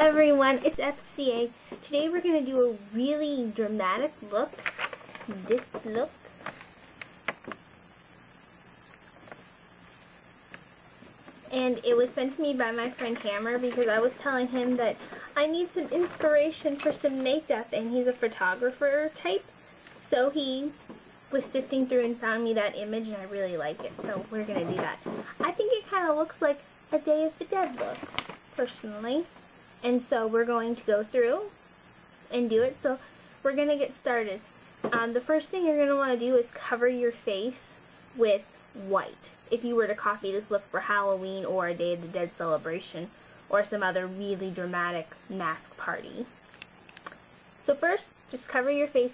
everyone, it's FCA. Today we're going to do a really dramatic look. This look. And it was sent to me by my friend Hammer because I was telling him that I need some inspiration for some makeup, and he's a photographer type. So he was sifting through and found me that image, and I really like it. So we're going to do that. I think it kind of looks like a Day of the Dead look, personally. And so we're going to go through and do it. So we're going to get started. The first thing you're going to want to do is cover your face with white. If you were to copy this look for Halloween or a Day of the Dead celebration or some other really dramatic mask party. So first, just cover your face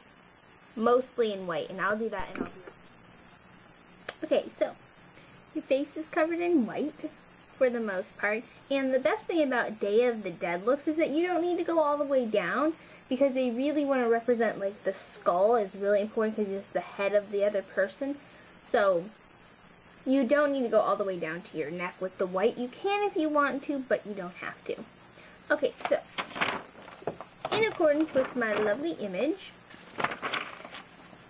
mostly in white, and I'll do that and I'll do it. Okay, so your face is covered in white for the most part, and the best thing about Day of the Dead looks is that you don't need to go all the way down because they really want to represent, like, the skull is really important because it's the head of the other person. So you don't need to go all the way down to your neck with the white. You can if you want to, but you don't have to. Okay, so in accordance with my lovely image,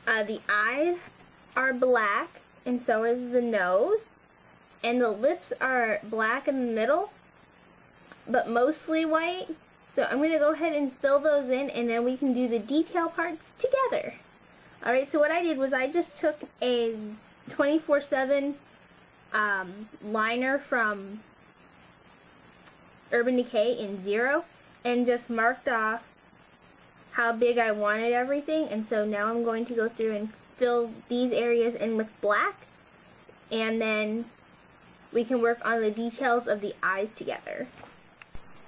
the eyes are black, and so is the nose, and the lips are black in the middle, but mostly white. So I'm going to go ahead and fill those in, and then we can do the detail parts together. Alright, so what I did was I just took a 24/7 liner from Urban Decay in 0 and just marked off how big I wanted everything, and so now I'm going to go through and fill these areas in with black, and then we can work on the details of the eyes together.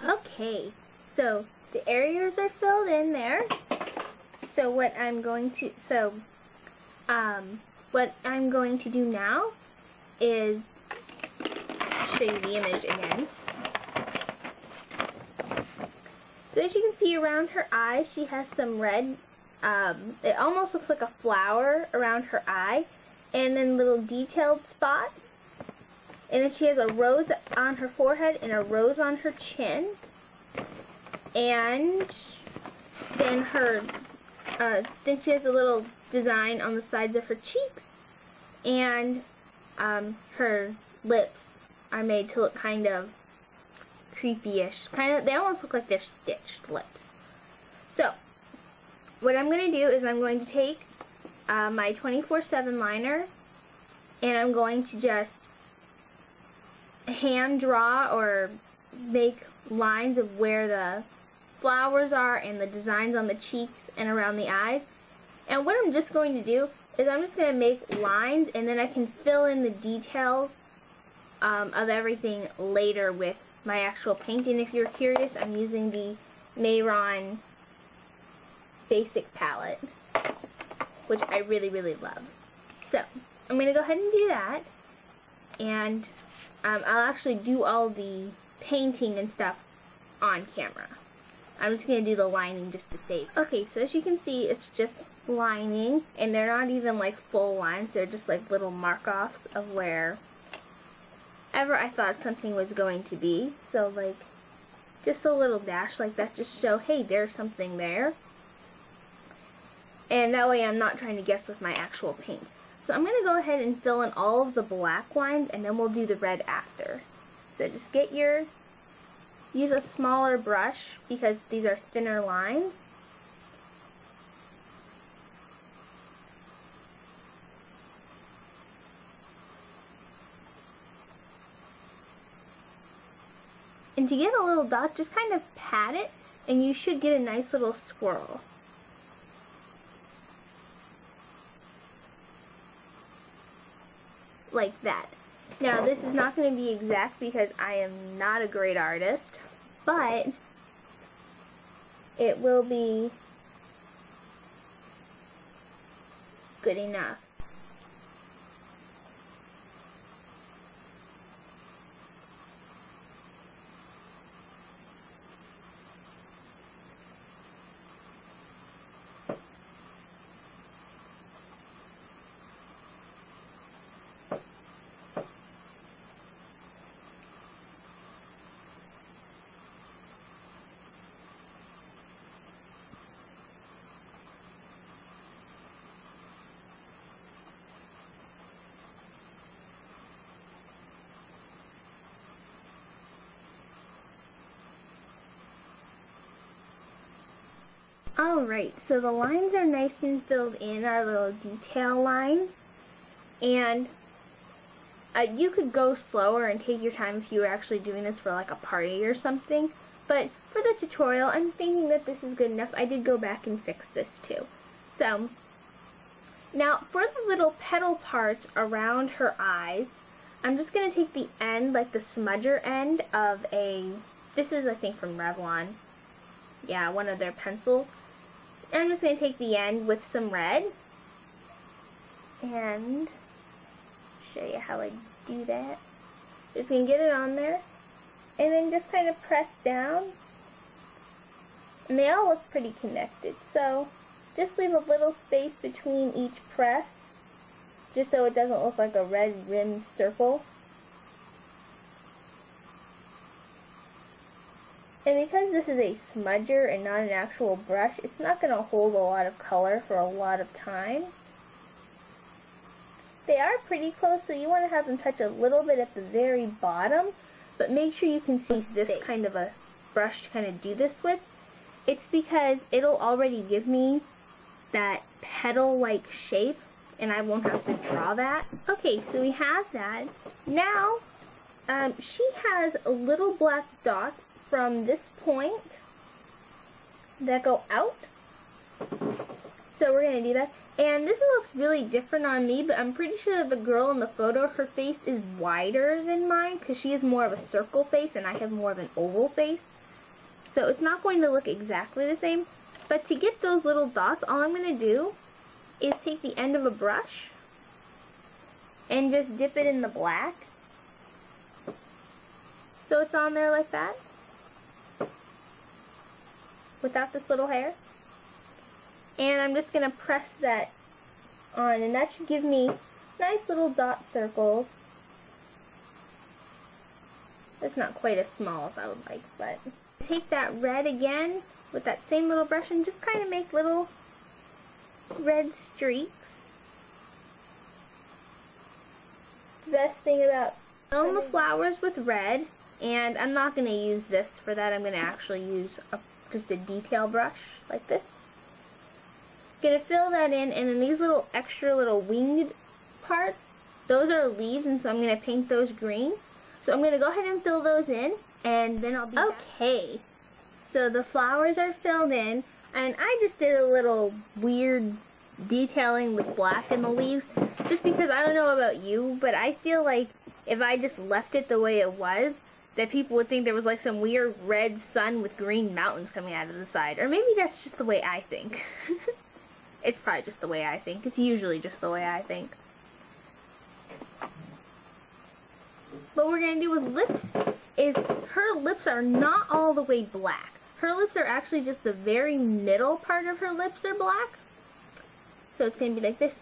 Okay, so the areas are filled in there. So what I'm going to do now is show you the image again. So as you can see around her eyes, she has some red, it almost looks like a flower around her eye, and then little detailed spots. And then she has a rose on her forehead and a rose on her chin. And then then she has a little design on the sides of her cheeks. And her lips are made to look kind of creepy-ish. They almost look like they're stitched lips. So, what I'm going to do is I'm going to take my 24/7 liner, and I'm going to just hand draw or make lines of where the flowers are and the designs on the cheeks and around the eyes. And what I'm just going to do is I'm just going to make lines, and then I can fill in the details of everything later with my actual paint. And if you're curious, I'm using the Mehron Basic Palette, which I really, really love. So I'm going to go ahead and do that, and I'll actually do all the painting and stuff on camera. I'm just going to do the lining just to save. Okay, so as you can see, it's just lining, and they're not even like full lines. They're just like little mark-offs of wherever I thought something was going to be. So like just a little dash like that, just show, hey, there's something there. And that way I'm not trying to guess with my actual paint. So I'm going to go ahead and fill in all of the black lines, and then we'll do the red after. So just use a smaller brush because these are thinner lines. And to get a little dot, just kind of pat it, and you should get a nice little swirl. Like that. Now, this is not going to be exact because I am not a great artist, but it will be good enough. Alright, so the lines are nice and filled in, our little detail lines. And you could go slower and take your time if you were actually doing this for like a party or something. But for the tutorial, I'm thinking that this is good enough. I did go back and fix this too. So, now for the little petal parts around her eyes, I'm just going to take the end, like the smudger end of this is I think from Revlon. Yeah, one of their pencils. And I'm just going to take the end with some red. And show you how I do that. Just going to get it on there. And then just kind of press down. And they all look pretty connected. So just leave a little space between each press. Just so it doesn't look like a red rimmed circle. And because this is a smudger and not an actual brush, it's not going to hold a lot of color for a lot of time. They are pretty close, so you want to have them touch a little bit at the very bottom, but make sure you can see this kind of a brush to kind of do this with. It's because it'll already give me that petal-like shape, and I won't have to draw that. Okay, so we have that. Now, she has a little black dots from this point that go out. So we're going to do that. And this looks really different on me, but I'm pretty sure the girl in the photo, her face is wider than mine because she has more of a circle face and I have more of an oval face. So it's not going to look exactly the same. But to get those little dots, all I'm going to do is take the end of a brush and just dip it in the black. So it's on there like that, without this little hair. And I'm just going to press that on, and that should give me nice little dot circles. It's not quite as small as I would like, but take that red again with that same little brush and just kind of make little red streaks. The best thing about filling the flowers with red, and I'm not going to use this for that. I'm going to actually use just a detail brush like this. Going to fill that in, and then these little extra little winged parts, those are leaves, and so I'm going to paint those green. So I'm going to go ahead and fill those in, and then I'll be back. Okay, so the flowers are filled in, and I just did a little weird detailing with black in the leaves, just because I don't know about you, but I feel like if I just left it the way it was, that people would think there was like some weird red sun with green mountains coming out of the side. Or maybe that's just the way I think. It's probably just the way I think. It's usually just the way I think. What we're going to do with lips is her lips are not all the way black. Her lips are actually just the very middle part of her lips are black. So it's going to be like this.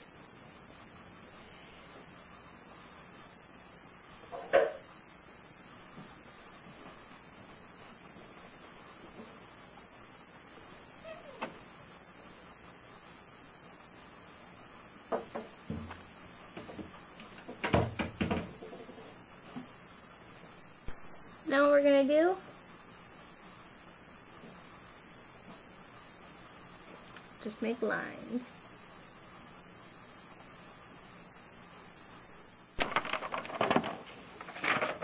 Now what we're going to do, just make lines.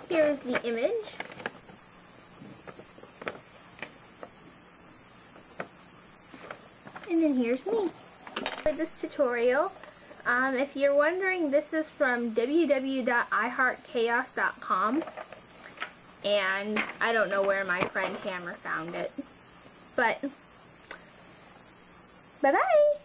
Here's the image. And then here's me. For this tutorial, if you're wondering, this is from www.iheartchaos.com. And I don't know where my friend Hammer found it. But, bye-bye!